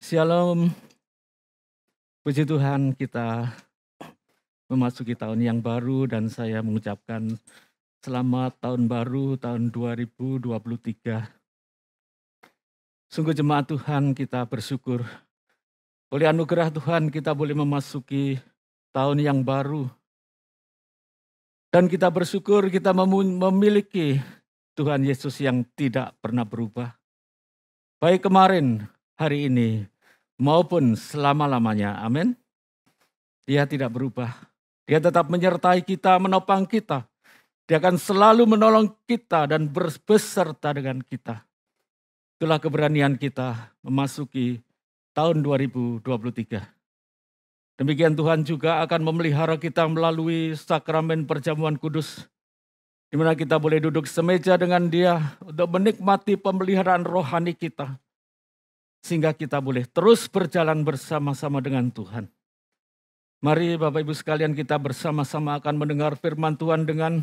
Shalom, puji Tuhan kita memasuki tahun yang baru dan saya mengucapkan selamat tahun baru tahun 2023. Sungguh jemaat Tuhan kita bersyukur. Oleh anugerah Tuhan kita boleh memasuki tahun yang baru. Dan kita bersyukur kita memiliki Tuhan Yesus yang tidak pernah berubah. Baik kemarin, hari ini, maupun selama-lamanya. Amin. Dia tidak berubah. Dia tetap menyertai kita, menopang kita. Dia akan selalu menolong kita dan beserta dengan kita. Itulah keberanian kita memasuki tahun 2023. Demikian Tuhan juga akan memelihara kita melalui sakramen perjamuan kudus, di mana kita boleh duduk semeja dengan Dia untuk menikmati pemeliharaan rohani kita, sehingga kita boleh terus berjalan bersama-sama dengan Tuhan. Mari Bapak Ibu sekalian kita bersama-sama akan mendengar firman Tuhan dengan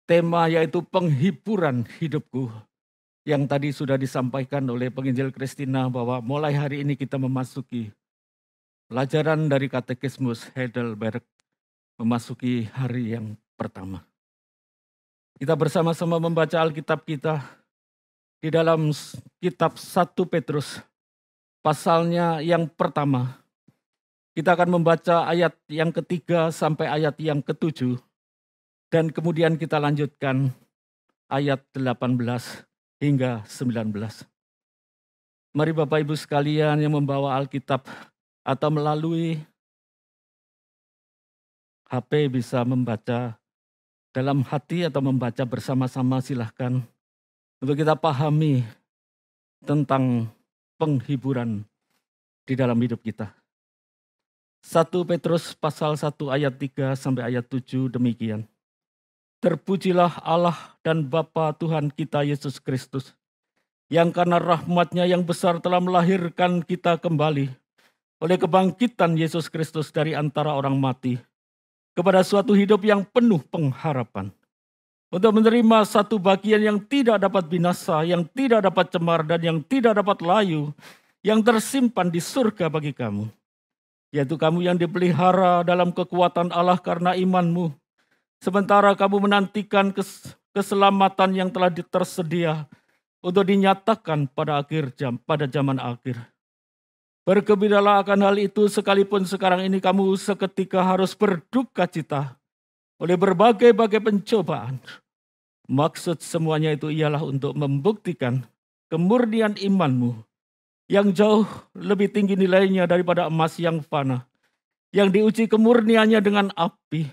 tema yaitu penghiburan hidupku. Yang tadi sudah disampaikan oleh penginjil Christina bahwa mulai hari ini kita memasuki pelajaran dari Katekismus Heidelberg, memasuki hari yang pertama. Kita bersama-sama membaca Alkitab kita di dalam kitab 1 Petrus, pasalnya yang pertama. Kita akan membaca ayat yang ketiga sampai ayat yang ketujuh, dan kemudian kita lanjutkan ayat 18 hingga 19. Mari Bapak Ibu sekalian yang membawa Alkitab atau melalui HP bisa membaca dalam hati atau membaca bersama-sama, silahkan. Untuk kita pahami tentang penghiburan di dalam hidup kita. 1 Petrus pasal 1 ayat 3 sampai ayat 7 demikian. Terpujilah Allah dan Bapa Tuhan kita Yesus Kristus, yang karena rahmat-Nya yang besar telah melahirkan kita kembali oleh kebangkitan Yesus Kristus dari antara orang mati, kepada suatu hidup yang penuh pengharapan, untuk menerima satu bagian yang tidak dapat binasa, yang tidak dapat cemar, dan yang tidak dapat layu, yang tersimpan di surga bagi kamu, yaitu kamu yang dipelihara dalam kekuatan Allah karena imanmu, sementara kamu menantikan keselamatan yang telah tersedia untuk dinyatakan pada zaman akhir. Bergembiralah akan hal itu, sekalipun sekarang ini kamu seketika harus berduka cita oleh berbagai-bagai pencobaan. Maksud semuanya itu ialah untuk membuktikan kemurnian imanmu yang jauh lebih tinggi nilainya daripada emas yang fana, yang diuji kemurniannya dengan api,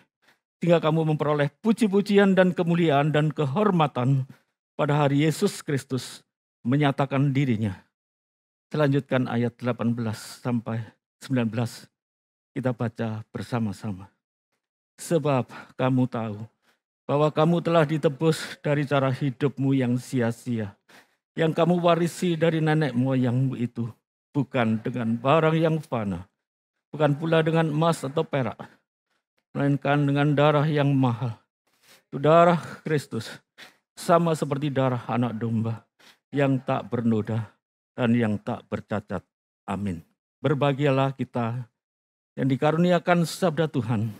sehingga kamu memperoleh puji-pujian dan kemuliaan dan kehormatan pada hari Yesus Kristus menyatakan dirinya. Selanjutkan ayat 18 sampai 19 kita baca bersama-sama. Sebab kamu tahu bahwa kamu telah ditebus dari cara hidupmu yang sia-sia, yang kamu warisi dari nenek moyangmu itu, bukan dengan barang yang fana, bukan pula dengan emas atau perak, melainkan dengan darah yang mahal. Itu darah Kristus, sama seperti darah anak domba, yang tak bernoda dan yang tak bercacat. Amin. Berbahagialah kita yang dikaruniakan sabda Tuhan,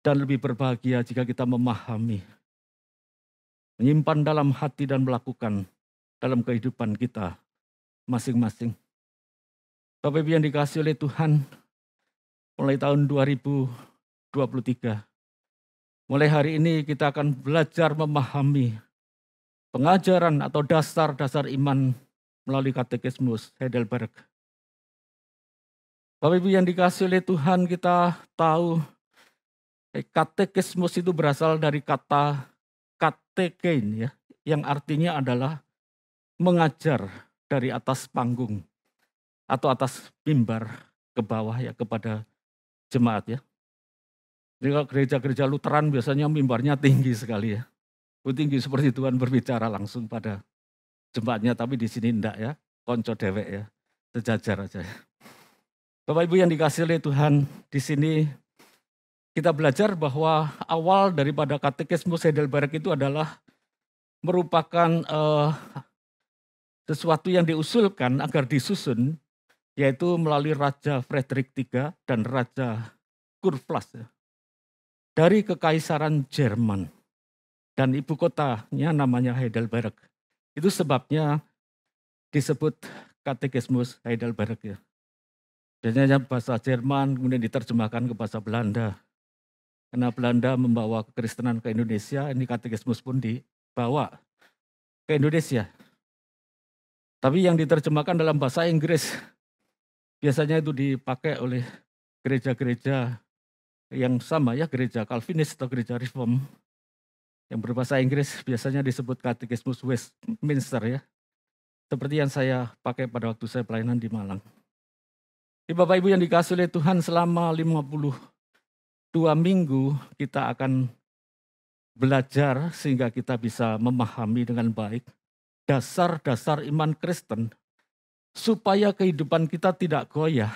dan lebih berbahagia jika kita memahami, menyimpan dalam hati dan melakukan dalam kehidupan kita masing-masing. Bapak Ibu yang dikasihi oleh Tuhan, mulai tahun 2023, mulai hari ini kita akan belajar memahami pengajaran atau dasar-dasar iman melalui Katekismus Heidelberg. Bapak Ibu yang dikasihi oleh Tuhan, kita tahu Katekismus itu berasal dari kata katekein, ya, yang artinya adalah mengajar dari atas panggung atau atas mimbar ke bawah, ya, kepada jemaat, ya. Jadi kalau gereja-gereja Lutheran biasanya mimbarnya tinggi sekali, ya. Tinggi seperti Tuhan berbicara langsung pada jemaatnya, tapi di sini enggak, ya. Konco dewek, ya. Sejajar aja, ya. Bapak Ibu yang dikasihi oleh Tuhan, di sini kita belajar bahwa awal daripada Katekismus Heidelberg itu adalah merupakan sesuatu yang diusulkan agar disusun, yaitu melalui Raja Frederick III dan Raja Kurflas dari Kekaisaran Jerman. Dan ibu kotanya namanya Heidelberg. Itu sebabnya disebut Katekismus Heidelberg ya. Biasanya bahasa Jerman kemudian diterjemahkan ke bahasa Belanda. Karena Belanda membawa kekristenan ke Indonesia, ini katekismus pun dibawa ke Indonesia. Tapi yang diterjemahkan dalam bahasa Inggris, biasanya itu dipakai oleh gereja-gereja yang sama ya, gereja Calvinis atau gereja Reform. Yang berbahasa Inggris biasanya disebut Katekismus Westminster ya. Seperti yang saya pakai pada waktu saya pelayanan di Malang. Bapak Ibu yang dikasihi oleh Tuhan, selama 52 minggu kita akan belajar sehingga kita bisa memahami dengan baik dasar-dasar iman Kristen supaya kehidupan kita tidak goyah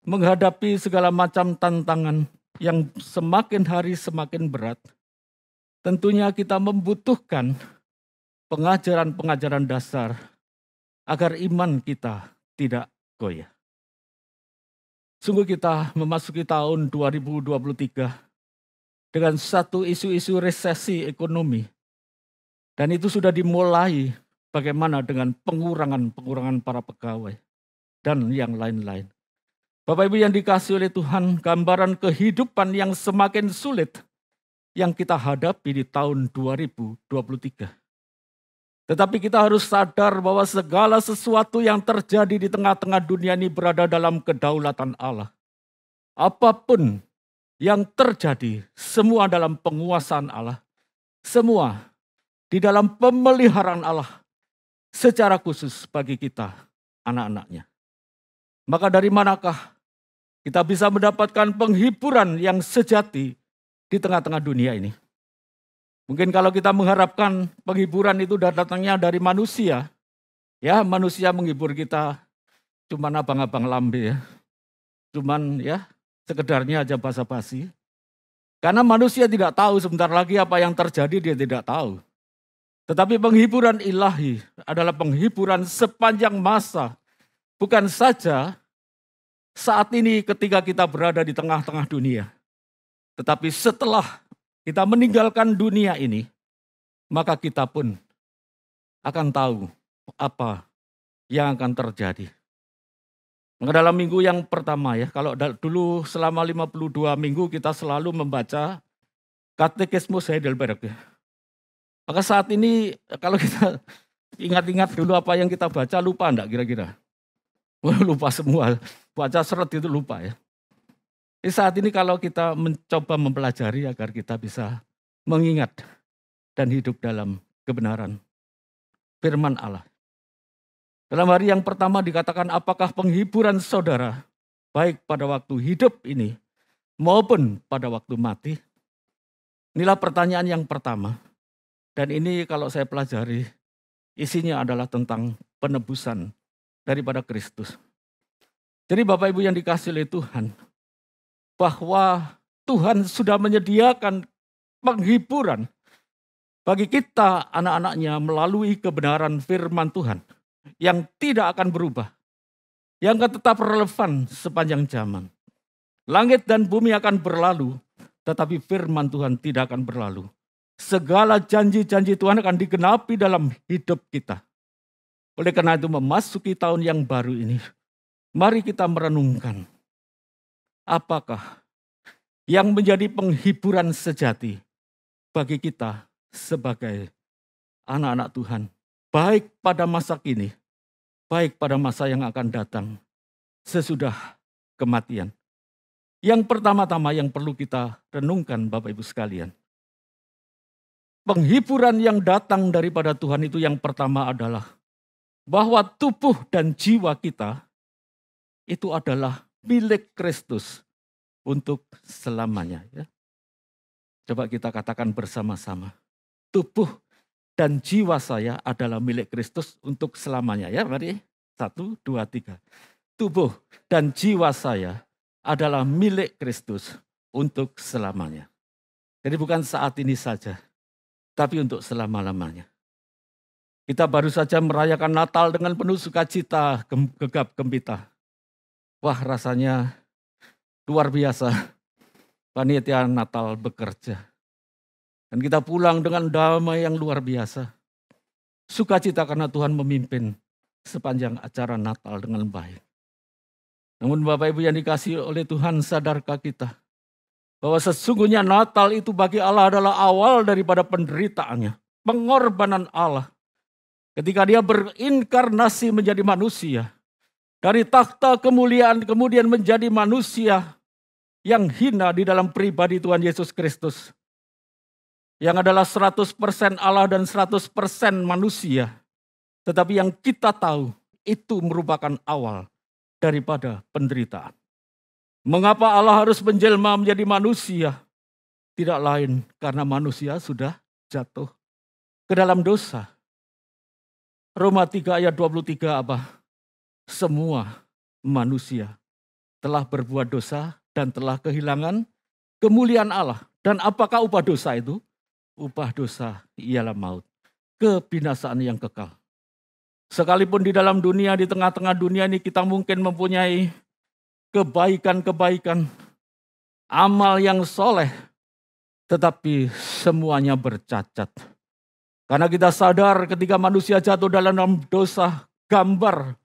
menghadapi segala macam tantangan yang semakin hari semakin berat. Tentunya kita membutuhkan pengajaran-pengajaran dasar agar iman kita tidak goyah. Sungguh kita memasuki tahun 2023 dengan satu isu-isu resesi ekonomi. Dan itu sudah dimulai bagaimana dengan pengurangan para pegawai dan yang lain-lain. Bapak Ibu yang dikasihi oleh Tuhan, gambaran kehidupan yang semakin sulit yang kita hadapi di tahun 2023. Tetapi kita harus sadar bahwa segala sesuatu yang terjadi di tengah-tengah dunia ini berada dalam kedaulatan Allah. Apapun yang terjadi, semua dalam penguasaan Allah. Semua di dalam pemeliharaan Allah secara khusus bagi kita, anak-anaknya. Maka dari manakah kita bisa mendapatkan penghiburan yang sejati di tengah-tengah dunia ini? Mungkin kalau kita mengharapkan penghiburan itu datangnya dari manusia, ya manusia menghibur kita cuman abang-abang lambe ya. Cuman ya sekedarnya aja basa-basi. Karena manusia tidak tahu sebentar lagi apa yang terjadi, dia tidak tahu. Tetapi penghiburan ilahi adalah penghiburan sepanjang masa. Bukan saja saat ini ketika kita berada di tengah-tengah dunia. Tetapi setelah kita meninggalkan dunia ini, maka kita pun akan tahu apa yang akan terjadi. Maka dalam minggu yang pertama ya, kalau dulu selama 52 minggu kita selalu membaca Katekismus Heidelberg ya. Maka saat ini kalau kita ingat-ingat dulu apa yang kita baca, lupa enggak kira-kira? Lupa semua, baca seret itu lupa ya. Jadi saat ini kalau kita mencoba mempelajari agar kita bisa mengingat dan hidup dalam kebenaran firman Allah. Dalam hari yang pertama dikatakan apakah penghiburan saudara baik pada waktu hidup ini maupun pada waktu mati? Inilah pertanyaan yang pertama. Dan ini kalau saya pelajari isinya adalah tentang penebusan daripada Kristus. Jadi Bapak Ibu yang dikasihi oleh Tuhan, bahwa Tuhan sudah menyediakan penghiburan bagi kita anak-anaknya melalui kebenaran firman Tuhan yang tidak akan berubah, yang akan tetap relevan sepanjang zaman. Langit dan bumi akan berlalu, tetapi firman Tuhan tidak akan berlalu. Segala janji-janji Tuhan akan digenapi dalam hidup kita. Oleh karena itu memasuki tahun yang baru ini, mari kita merenungkan apakah yang menjadi penghiburan sejati bagi kita sebagai anak-anak Tuhan. Baik pada masa kini, baik pada masa yang akan datang sesudah kematian. Yang pertama-tama yang perlu kita renungkan Bapak Ibu sekalian. Penghiburan yang datang daripada Tuhan itu yang pertama adalah bahwa tubuh dan jiwa kita itu adalah milik Kristus untuk selamanya. Ya. Coba kita katakan bersama-sama. Tubuh dan jiwa saya adalah milik Kristus untuk selamanya. Ya, mari 1, 2, 3. Tubuh dan jiwa saya adalah milik Kristus untuk selamanya. Jadi bukan saat ini saja, tapi untuk selama-lamanya. Kita baru saja merayakan Natal dengan penuh sukacita, gegap gempita. Wah, rasanya luar biasa. Panitia Natal bekerja. Dan kita pulang dengan damai yang luar biasa. Sukacita karena Tuhan memimpin sepanjang acara Natal dengan baik. Namun Bapak Ibu yang dikasihi oleh Tuhan, sadarkah kita bahwa sesungguhnya Natal itu bagi Allah adalah awal daripada penderitaannya, pengorbanan Allah. Ketika dia berinkarnasi menjadi manusia, dari takhta kemuliaan kemudian menjadi manusia yang hina di dalam pribadi Tuhan Yesus Kristus. Yang adalah 100% Allah dan 100% manusia. Tetapi yang kita tahu itu merupakan awal daripada penderitaan. Mengapa Allah harus menjelma menjadi manusia? Tidak lain karena manusia sudah jatuh ke dalam dosa. Roma 3 ayat 23 apa? Semua manusia telah berbuat dosa dan telah kehilangan kemuliaan Allah. Dan apakah upah dosa itu? Upah dosa ialah maut, kebinasaan yang kekal. Sekalipun di dalam dunia, di tengah-tengah dunia ini kita mungkin mempunyai kebaikan-kebaikan, amal yang soleh, tetapi semuanya bercacat. Karena kita sadar ketika manusia jatuh dalam dosa, gambar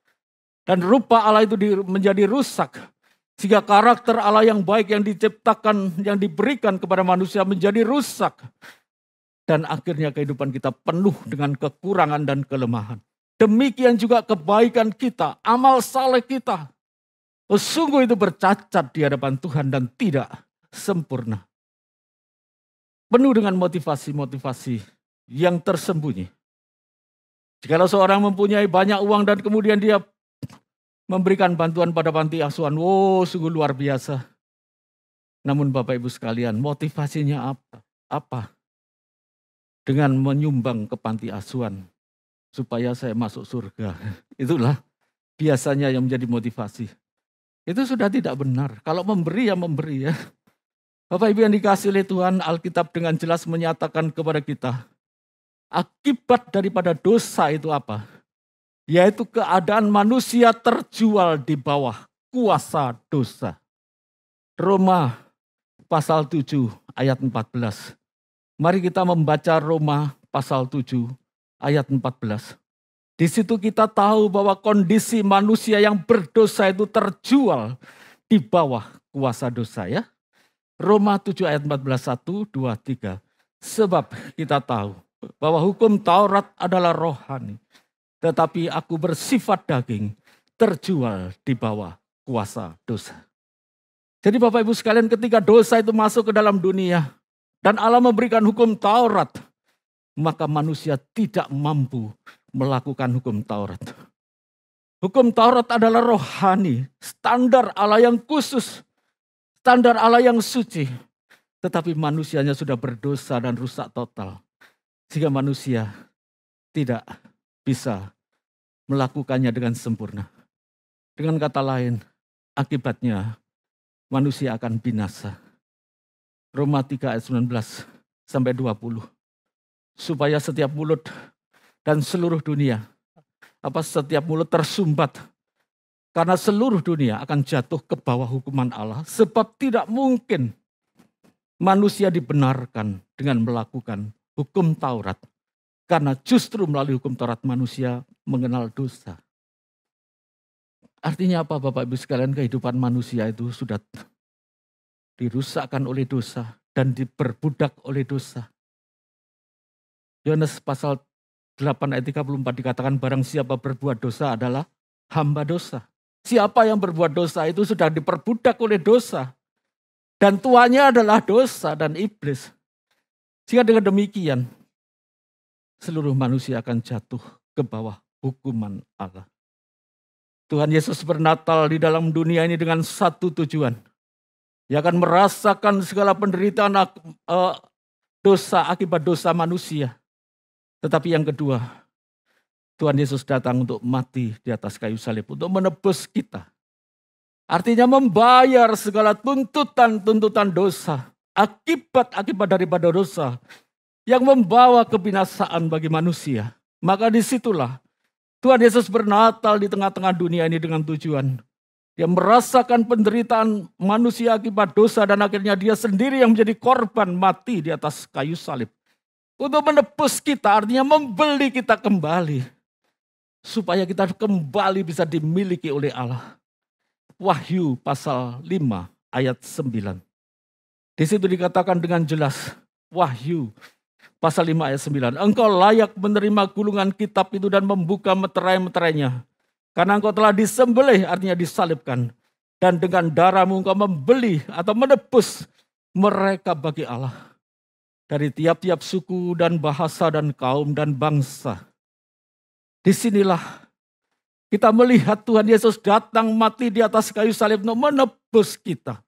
dan rupa Allah itu menjadi rusak. Sehingga karakter Allah yang baik yang diciptakan, yang diberikan kepada manusia menjadi rusak. Dan akhirnya kehidupan kita penuh dengan kekurangan dan kelemahan. Demikian juga kebaikan kita, amal saleh kita. Sungguh itu bercacat di hadapan Tuhan dan tidak sempurna. Penuh dengan motivasi-motivasi yang tersembunyi. Jikalau seorang mempunyai banyak uang dan kemudian dia memberikan bantuan pada panti asuhan, sungguh luar biasa. Namun Bapak Ibu sekalian, motivasinya apa? Dengan menyumbang ke panti asuhan supaya saya masuk surga. Itulah biasanya yang menjadi motivasi. Itu sudah tidak benar. Kalau memberi ya memberi ya. Bapak Ibu yang dikasihi oleh Tuhan, Alkitab dengan jelas menyatakan kepada kita, akibat daripada dosa itu apa? Yaitu keadaan manusia terjual di bawah kuasa dosa. Roma pasal 7 ayat 14. Mari kita membaca Roma pasal 7 ayat 14. Di situ kita tahu bahwa kondisi manusia yang berdosa itu terjual di bawah kuasa dosa ya. Roma 7 ayat 14, 1, 2, 3. Sebab kita tahu bahwa hukum Taurat adalah rohani. Tetapi aku bersifat daging, terjual di bawah kuasa dosa. Jadi Bapak Ibu sekalian, ketika dosa itu masuk ke dalam dunia, dan Allah memberikan hukum Taurat, maka manusia tidak mampu melakukan hukum Taurat. Hukum Taurat adalah rohani, standar Allah yang khusus, standar Allah yang suci. Tetapi manusianya sudah berdosa dan rusak total. Sehingga manusia tidak bisa melakukannya dengan sempurna. Dengan kata lain, akibatnya manusia akan binasa. Roma 3 ayat 19 sampai 20. Supaya setiap mulut dan seluruh dunia, setiap mulut tersumbat. Karena seluruh dunia akan jatuh ke bawah hukuman Allah. Sebab tidak mungkin manusia dibenarkan dengan melakukan hukum Taurat. Karena justru melalui hukum Taurat manusia mengenal dosa. Artinya apa Bapak Ibu sekalian? Kehidupan manusia itu sudah dirusakkan oleh dosa dan diperbudak oleh dosa. Yohanes pasal 8 ayat 34 dikatakan barang siapa berbuat dosa adalah hamba dosa. Siapa yang berbuat dosa itu sudah diperbudak oleh dosa. Dan tuannya adalah dosa dan iblis. Sehingga dengan demikian seluruh manusia akan jatuh ke bawah hukuman Allah. Tuhan Yesus bernatal di dalam dunia ini dengan satu tujuan. Dia akan merasakan segala penderitaan dosa akibat dosa manusia. Tetapi yang kedua, Tuhan Yesus datang untuk mati di atas kayu salib, untuk menebus kita. Artinya membayar segala tuntutan dosa, akibat daripada dosa yang membawa kebinasaan bagi manusia. Maka disitulah Tuhan Yesus bernatal di tengah-tengah dunia ini dengan tujuan. Dia merasakan penderitaan manusia akibat dosa dan akhirnya dia sendiri yang menjadi korban mati di atas kayu salib. Untuk menebus kita, artinya membeli kita kembali. Supaya kita kembali bisa dimiliki oleh Allah. Wahyu pasal 5 ayat 9. Di situ dikatakan dengan jelas, Wahyu pasal 5 ayat 9. Engkau layak menerima gulungan kitab itu dan membuka meterai-meterainya. Karena engkau telah disembelih, artinya disalibkan. Dan dengan darahmu engkau membeli atau menebus mereka bagi Allah. Dari tiap-tiap suku dan bahasa dan kaum dan bangsa. Disinilah kita melihat Tuhan Yesus datang mati di atas kayu salib untuk menebus kita.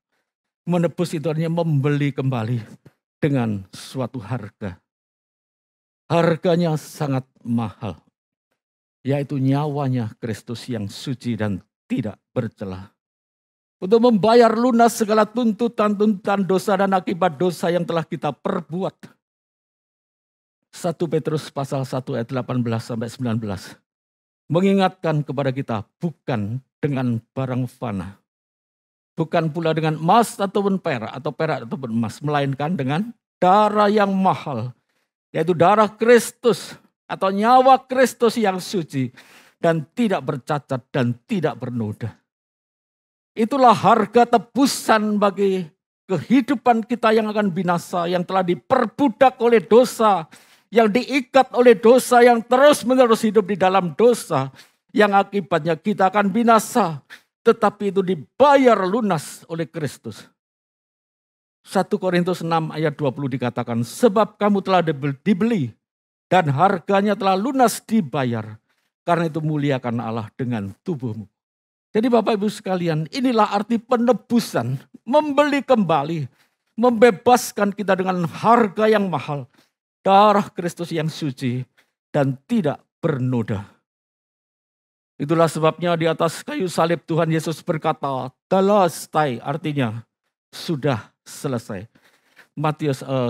Menebus itu artinya membeli kembali dengan suatu harga. Harganya sangat mahal, yaitu nyawanya Kristus yang suci dan tidak bercela. Untuk membayar lunas segala tuntutan dosa dan akibat dosa yang telah kita perbuat. 1 Petrus pasal 1 ayat 18-19. Mengingatkan kepada kita bukan dengan barang fana. Bukan pula dengan emas ataupun perak ataupun emas. Melainkan dengan darah yang mahal. Yaitu darah Kristus atau nyawa Kristus yang suci dan tidak bercacat dan tidak bernoda. Itulah harga tebusan bagi kehidupan kita yang akan binasa, yang telah diperbudak oleh dosa, yang diikat oleh dosa, yang terus-menerus hidup di dalam dosa, yang akibatnya kita akan binasa, tetapi itu dibayar lunas oleh Kristus. 1 Korintus 6 ayat 20 dikatakan, sebab kamu telah dibeli dan harganya telah lunas dibayar. Karena itu muliakan Allah dengan tubuhmu. Jadi Bapak Ibu sekalian, inilah arti penebusan. Membeli kembali, membebaskan kita dengan harga yang mahal. Darah Kristus yang suci dan tidak bernoda. Itulah sebabnya di atas kayu salib Tuhan Yesus berkata, telastai, artinya sudah selesai.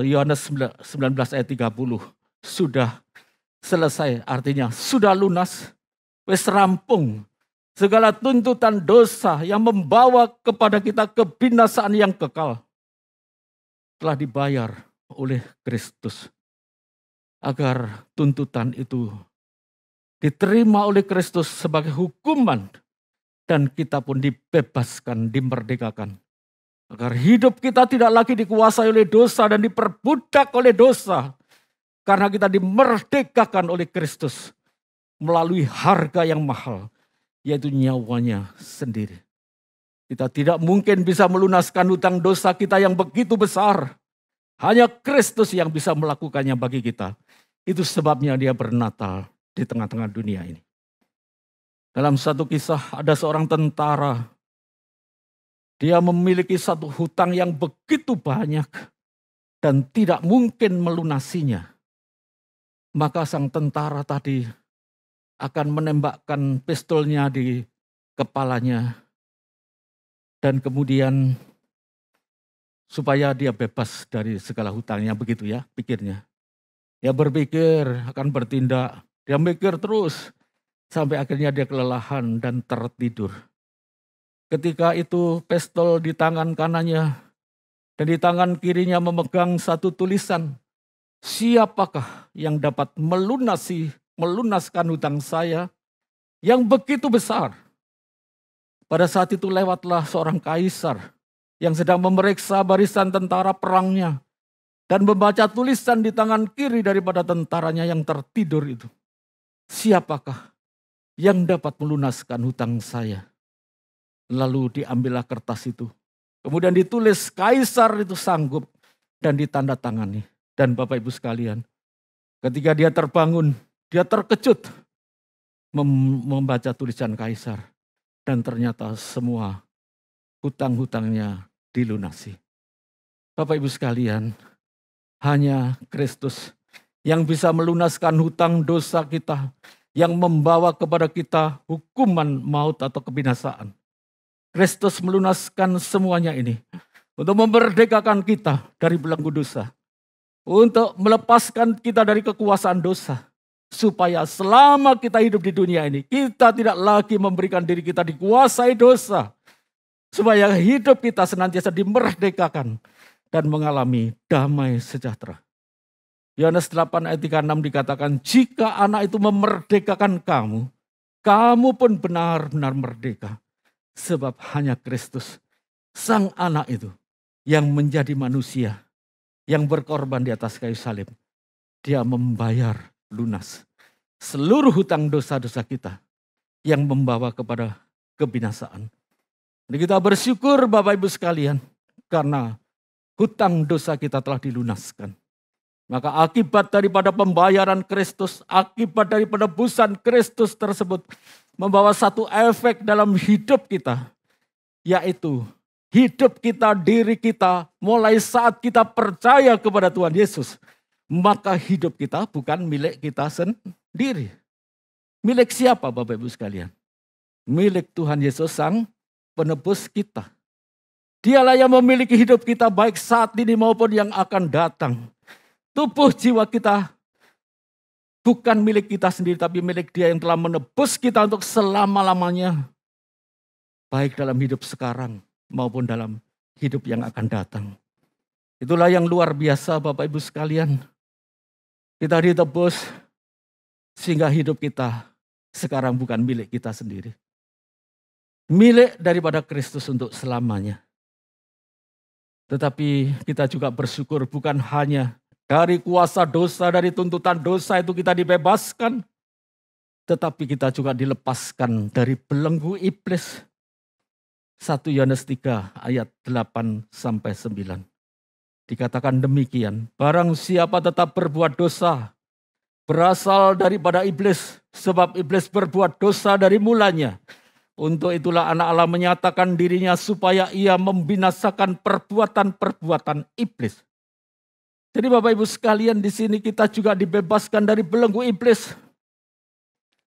Yohanes 19 ayat 30. Sudah selesai, artinya sudah lunas, wis rampung. Segala tuntutan dosa yang membawa kepada kita kebinasaan yang kekal telah dibayar oleh Kristus. Agar tuntutan itu diterima oleh Kristus sebagai hukuman dan kita pun dibebaskan, dimerdekakan. Agar hidup kita tidak lagi dikuasai oleh dosa dan diperbudak oleh dosa. Karena kita dimerdekakan oleh Kristus melalui harga yang mahal, yaitu nyawanya sendiri. Kita tidak mungkin bisa melunaskan hutang dosa kita yang begitu besar. Hanya Kristus yang bisa melakukannya bagi kita. Itu sebabnya dia bernatal di tengah-tengah dunia ini. Dalam satu kisah ada seorang tentara. Dia memiliki satu hutang yang begitu banyak dan tidak mungkin melunasinya. Maka sang tentara tadi akan menembakkan pistolnya di kepalanya. Dan kemudian supaya dia bebas dari segala hutangnya, begitu ya pikirnya. Dia berpikir akan bertindak, dia mikir terus sampai akhirnya dia kelelahan dan tertidur. Ketika itu pistol di tangan kanannya dan di tangan kirinya memegang satu tulisan, siapakah yang dapat melunaskan hutang saya yang begitu besar? Pada saat itu lewatlah seorang kaisar yang sedang memeriksa barisan tentara perangnya dan membaca tulisan di tangan kiri daripada tentaranya yang tertidur itu. Siapakah yang dapat melunaskan hutang saya? Lalu diambillah kertas itu. Kemudian ditulis kaisar itu sanggup dan ditandatangani. Dan Bapak Ibu sekalian, ketika dia terbangun, dia terkejut membaca tulisan kaisar. Dan ternyata semua hutang-hutangnya dilunasi. Bapak Ibu sekalian, hanya Kristus yang bisa melunaskan hutang dosa kita, yang membawa kepada kita hukuman maut atau kebinasaan. Kristus melunaskan semuanya ini untuk memerdekakan kita dari belenggu dosa, untuk melepaskan kita dari kekuasaan dosa, Supaya selama kita hidup di dunia ini, kita tidak lagi memberikan diri kita dikuasai dosa. Supaya hidup kita senantiasa dimerdekakan dan mengalami damai sejahtera. Yohanes 8 ayat 36 dikatakan, jika anak itu memerdekakan kamu, kamu pun benar-benar merdeka. Sebab hanya Kristus, sang anak itu, yang menjadi manusia, yang berkorban di atas kayu salib. Dia membayar lunas seluruh hutang dosa-dosa kita yang membawa kepada kebinasaan. Jadi kita bersyukur Bapak Ibu sekalian karena hutang dosa kita telah dilunaskan. Maka akibat daripada pembayaran Kristus, akibat dari penebusan Kristus tersebut membawa satu efek dalam hidup kita, yaitu hidup kita, diri kita, mulai saat kita percaya kepada Tuhan Yesus, maka hidup kita bukan milik kita sendiri. Milik siapa Bapak Ibu sekalian? Milik Tuhan Yesus sang penebus kita. Dialah yang memiliki hidup kita baik saat ini maupun yang akan datang. Tubuh jiwa kita bukan milik kita sendiri, tapi milik Dia yang telah menebus kita untuk selama-lamanya. Baik dalam hidup sekarang maupun dalam hidup yang akan datang. Itulah yang luar biasa Bapak Ibu sekalian. Kita ditebus sehingga hidup kita sekarang bukan milik kita sendiri. Milik daripada Kristus untuk selamanya. Tetapi kita juga bersyukur bukan hanya dari kuasa dosa, dari tuntutan dosa itu kita dibebaskan. Tetapi kita juga dilepaskan dari belenggu iblis. 1 Yohanes 3 ayat 8-9. Dikatakan demikian, barang siapa tetap berbuat dosa, berasal daripada iblis, sebab iblis berbuat dosa dari mulanya. Untuk itulah anak Allah menyatakan dirinya supaya ia membinasakan perbuatan-perbuatan iblis. Jadi Bapak Ibu sekalian di sini kita juga dibebaskan dari belenggu iblis.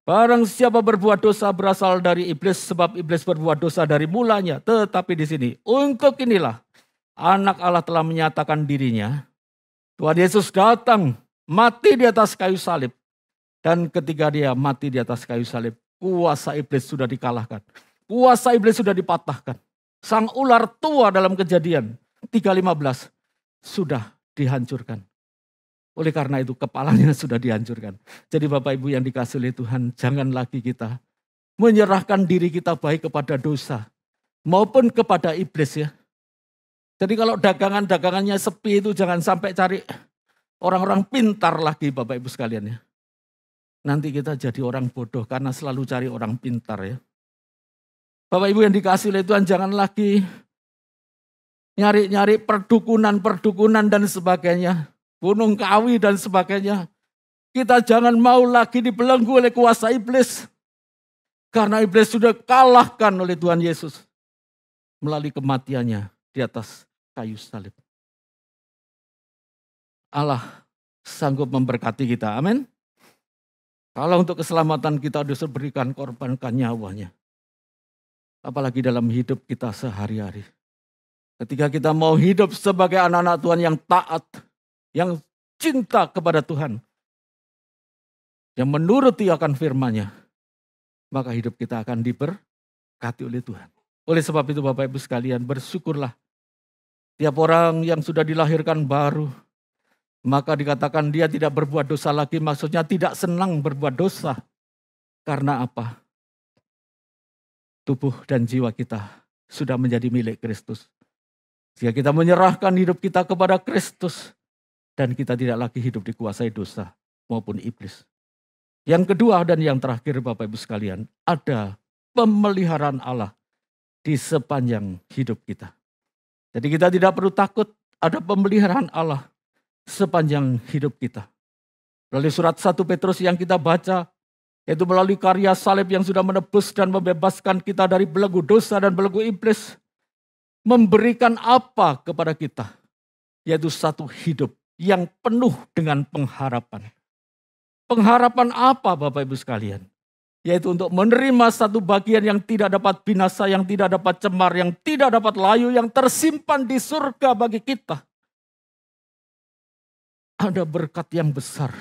Barang siapa berbuat dosa berasal dari iblis, sebab iblis berbuat dosa dari mulanya. Tetapi di sini, untuk inilah Anak Allah telah menyatakan dirinya. Tuhan Yesus datang, mati di atas kayu salib. Dan ketika dia mati di atas kayu salib, kuasa iblis sudah dikalahkan. Kuasa iblis sudah dipatahkan. Sang ular tua dalam Kejadian 3:15 sudah dihancurkan. Oleh karena itu kepalanya sudah dihancurkan. Jadi Bapak Ibu yang dikasihi oleh Tuhan, jangan lagi kita menyerahkan diri kita baik kepada dosa maupun kepada iblis ya. Jadi kalau dagangannya sepi itu jangan sampai cari orang-orang pintar lagi Bapak Ibu sekalian ya. Nanti kita jadi orang bodoh karena selalu cari orang pintar ya. Bapak Ibu yang dikasihi oleh Tuhan, jangan lagi nyari-nyari perdukunan dan sebagainya. Gunung Kawi dan sebagainya. Kita jangan mau lagi dibelenggu oleh kuasa iblis. Karena iblis sudah kalahkan oleh Tuhan Yesus. Melalui kematiannya di atas kayu salib. Allah sanggup memberkati kita. Amin. Kalau untuk keselamatan kita harus berikan, korbankan nyawanya. Apalagi dalam hidup kita sehari-hari. Ketika kita mau hidup sebagai anak-anak Tuhan yang taat, yang cinta kepada Tuhan, yang menuruti akan firman-Nya, maka hidup kita akan diberkati oleh Tuhan. Oleh sebab itu Bapak Ibu sekalian, bersyukurlah. Tiap orang yang sudah dilahirkan baru, maka dikatakan dia tidak berbuat dosa lagi, maksudnya tidak senang berbuat dosa. Karena apa? Tubuh dan jiwa kita sudah menjadi milik Kristus. Jika kita menyerahkan hidup kita kepada Kristus, dan kita tidak lagi hidup dikuasai dosa maupun iblis. Yang kedua dan yang terakhir Bapak Ibu sekalian, ada pemeliharaan Allah di sepanjang hidup kita. Jadi kita tidak perlu takut, ada pemeliharaan Allah sepanjang hidup kita. Melalui surat 1 Petrus yang kita baca, yaitu melalui karya salib yang sudah menebus dan membebaskan kita dari belenggu dosa dan belenggu iblis, memberikan apa kepada kita? Yaitu satu hidup yang penuh dengan pengharapan. Pengharapan apa Bapak Ibu sekalian? Yaitu untuk menerima satu bagian yang tidak dapat binasa, yang tidak dapat cemar, yang tidak dapat layu, yang tersimpan di surga bagi kita. Ada berkat yang besar.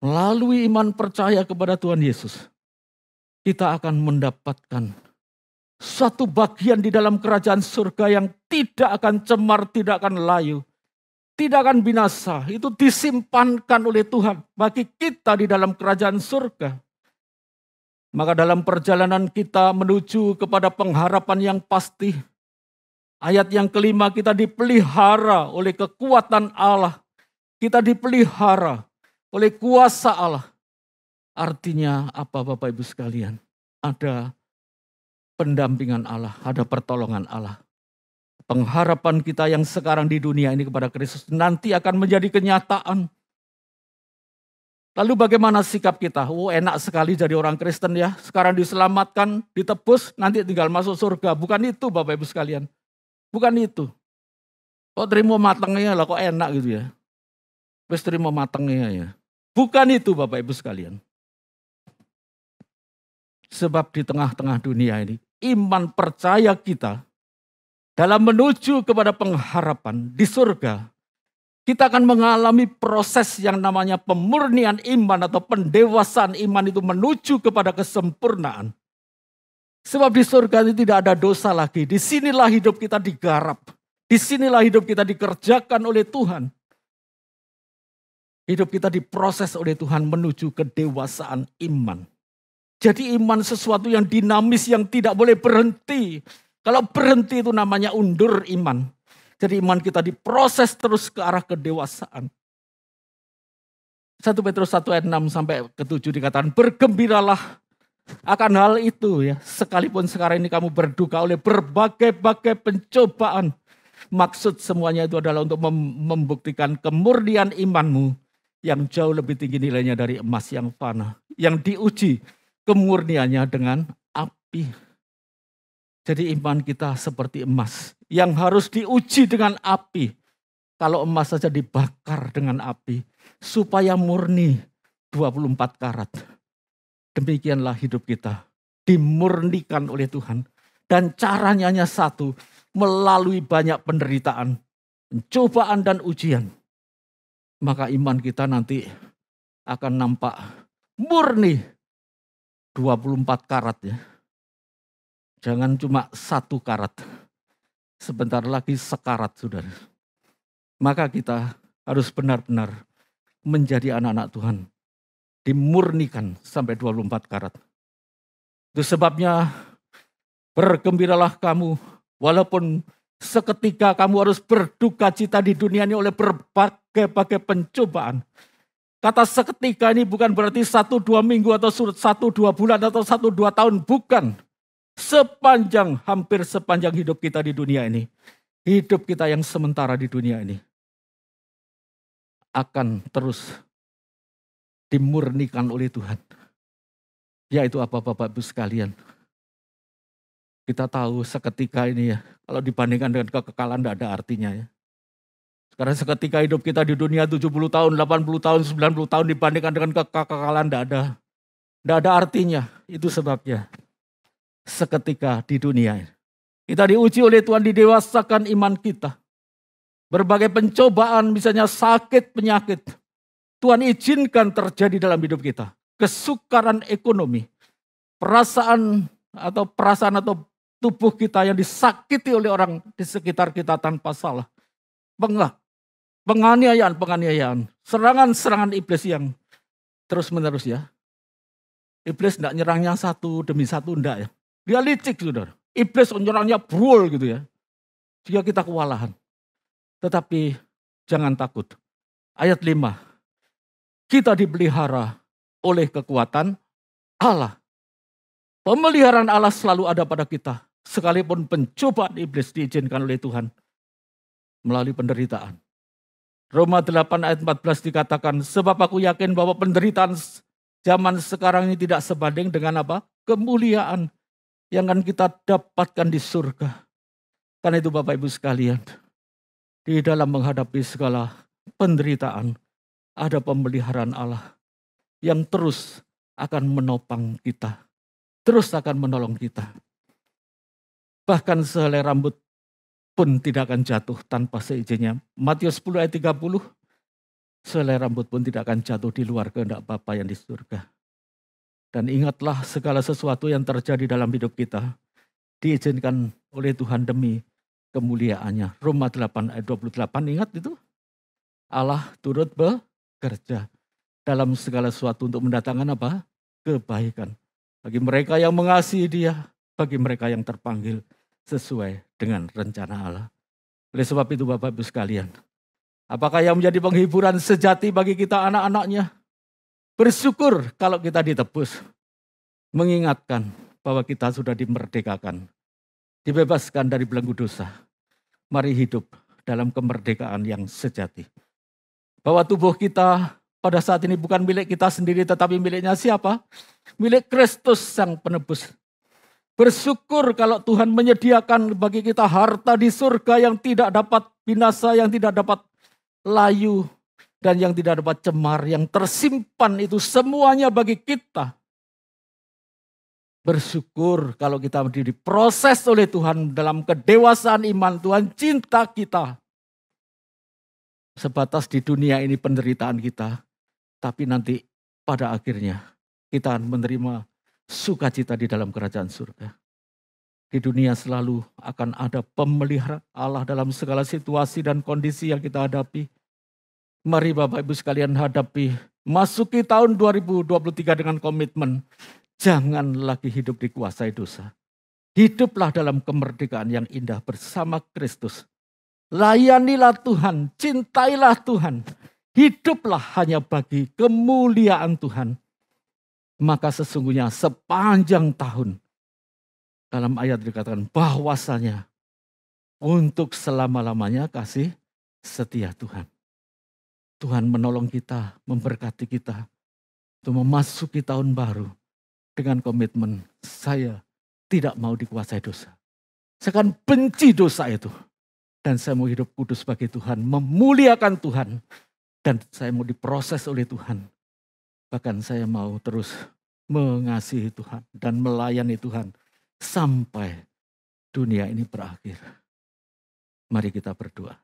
Melalui iman percaya kepada Tuhan Yesus, kita akan mendapatkan suatu bagian di dalam kerajaan surga yang tidak akan cemar, tidak akan layu, tidak akan binasa. Itu disimpankan oleh Tuhan bagi kita di dalam kerajaan surga. Maka dalam perjalanan kita menuju kepada pengharapan yang pasti, ayat yang kelima, kita dipelihara oleh kekuatan Allah. Kita dipelihara oleh kuasa Allah. Artinya apa Bapak Ibu sekalian? Ada pendampingan Allah, ada pertolongan Allah. Pengharapan kita yang sekarang di dunia ini kepada Kristus nanti akan menjadi kenyataan. Lalu bagaimana sikap kita? Enak sekali jadi orang Kristen ya. Sekarang diselamatkan, ditebus, nanti tinggal masuk surga. Bukan itu Bapak Ibu sekalian. Bukan itu. Kok terima matangnya lah, kok enak gitu ya. Terus terima matangnya ya. Bukan itu Bapak Ibu sekalian. Sebab di tengah-tengah dunia ini, iman percaya kita dalam menuju kepada pengharapan di surga, kita akan mengalami proses yang namanya pemurnian iman atau pendewasaan iman itu menuju kepada kesempurnaan. Sebab di surga ini tidak ada dosa lagi. Disinilah hidup kita digarap. Disinilah hidup kita dikerjakan oleh Tuhan. Hidup kita diproses oleh Tuhan menuju kedewasaan iman. Jadi iman sesuatu yang dinamis yang tidak boleh berhenti. Kalau berhenti itu namanya undur iman. Jadi iman kita diproses terus ke arah kedewasaan. 1 Petrus 1 ayat 6 sampai ke 7 dikatakan, bergembiralah akan hal itu ya. Sekalipun sekarang ini kamu berduka oleh berbagai-bagai pencobaan. Maksud semuanya itu adalah untuk membuktikan kemurnian imanmu yang jauh lebih tinggi nilainya dari emas yang fana. Yang diuji kemurniannya dengan api. Jadi iman kita seperti emas yang harus diuji dengan api. Kalau emas saja dibakar dengan api supaya murni 24 karat. Demikianlah hidup kita dimurnikan oleh Tuhan. Dan caranya hanya satu, melalui banyak penderitaan, pencobaan dan ujian. Maka iman kita nanti akan nampak murni 24 karat ya. Jangan cuma 1 karat. Sebentar lagi sekarat saudara. Maka kita harus benar-benar menjadi anak-anak Tuhan. Dimurnikan sampai 24 karat. Itu sebabnya bergembiralah kamu walaupun seketika kamu harus berduka cita di dunia ini oleh berbagai-bagai pencobaan. Kata seketika ini bukan berarti 1-2 minggu atau 1-2 bulan atau 1-2 tahun. Bukan. Hampir sepanjang hidup kita di dunia ini. Hidup kita yang sementara di dunia ini. Akan terus dimurnikan oleh Tuhan. Yaitu apa Bapak Ibu sekalian. Kita tahu seketika ini ya. Kalau dibandingkan dengan kekekalan tidak ada artinya ya. Karena seketika hidup kita di dunia 70 tahun, 80 tahun, 90 tahun dibandingkan dengan kekekalan tidak ada artinya. Itu sebabnya seketika di dunia kita diuji oleh Tuhan, didewasakan iman kita. Berbagai pencobaan misalnya sakit, penyakit. Tuhan izinkan terjadi dalam hidup kita. Kesukaran ekonomi, perasaan atau tubuh kita yang disakiti oleh orang di sekitar kita tanpa salah. Penganiayaan, serangan-serangan iblis yang terus menerus ya. Iblis tidak nyerangnya satu demi satu, enggak ya. Dia licik saudara. Iblis menyerangnya brul gitu ya. Jika kita kewalahan. Tetapi jangan takut. Ayat 5. Kita dipelihara oleh kekuatan Allah. Pemeliharaan Allah selalu ada pada kita. Sekalipun pencobaan iblis diizinkan oleh Tuhan. Melalui penderitaan. Roma 8 ayat 14 dikatakan, sebab aku yakin bahwa penderitaan zaman sekarang ini tidak sebanding dengan apa? Kemuliaan yang akan kita dapatkan di surga. Karena itu Bapak Ibu sekalian, di dalam menghadapi segala penderitaan, ada pemeliharaan Allah yang terus akan menopang kita. Terus akan menolong kita. Bahkan sehelai rambut pun tidak akan jatuh tanpa seizinnya. Matius 10 ayat 30, Selai rambut pun tidak akan jatuh di luar kehendak Bapa yang di surga. Dan ingatlah segala sesuatu yang terjadi dalam hidup kita diizinkan oleh Tuhan demi kemuliaannya. Roma 8 ayat 28, ingat itu? Allah turut bekerja dalam segala sesuatu untuk mendatangkan apa? Kebaikan. Bagi mereka yang mengasihi Dia, bagi mereka yang terpanggil sesuai dengan rencana Allah. Oleh sebab itu Bapak Ibu sekalian, apakah yang menjadi penghiburan sejati bagi kita anak-anaknya? Bersyukur kalau kita ditebus. Mengingatkan bahwa kita sudah dimerdekakan. Dibebaskan dari belenggu dosa. Mari hidup dalam kemerdekaan yang sejati. Bahwa tubuh kita pada saat ini bukan milik kita sendiri, tetapi miliknya siapa? Milik Kristus Sang Penebus. Bersyukur kalau Tuhan menyediakan bagi kita harta di surga yang tidak dapat binasa, yang tidak dapat layu, dan yang tidak dapat cemar, yang tersimpan itu semuanya bagi kita. Bersyukur kalau kita diproses oleh Tuhan dalam kedewasaan iman. Tuhan cinta kita. Sebatas di dunia ini penderitaan kita. Tapi nanti pada akhirnya kita menerima sukacita di dalam kerajaan surga. Di dunia selalu akan ada pemeliharaan Allah dalam segala situasi dan kondisi yang kita hadapi. Mari Bapak Ibu sekalian hadapi. Masuki tahun 2023 dengan komitmen. Jangan lagi hidup dikuasai dosa. Hiduplah dalam kemerdekaan yang indah bersama Kristus. Layanilah Tuhan, cintailah Tuhan. Hiduplah hanya bagi kemuliaan Tuhan. Maka sesungguhnya sepanjang tahun, dalam ayat dikatakan bahwasanya untuk selama-lamanya kasih setia Tuhan. Tuhan menolong kita, memberkati kita untuk memasuki tahun baru dengan komitmen saya tidak mau dikuasai dosa. Saya akan benci dosa itu. Dan saya mau hidup kudus bagi Tuhan, memuliakan Tuhan. Dan saya mau diproses oleh Tuhan. Bahkan saya mau terus mengasihi Tuhan dan melayani Tuhan sampai dunia ini berakhir. Mari kita berdoa.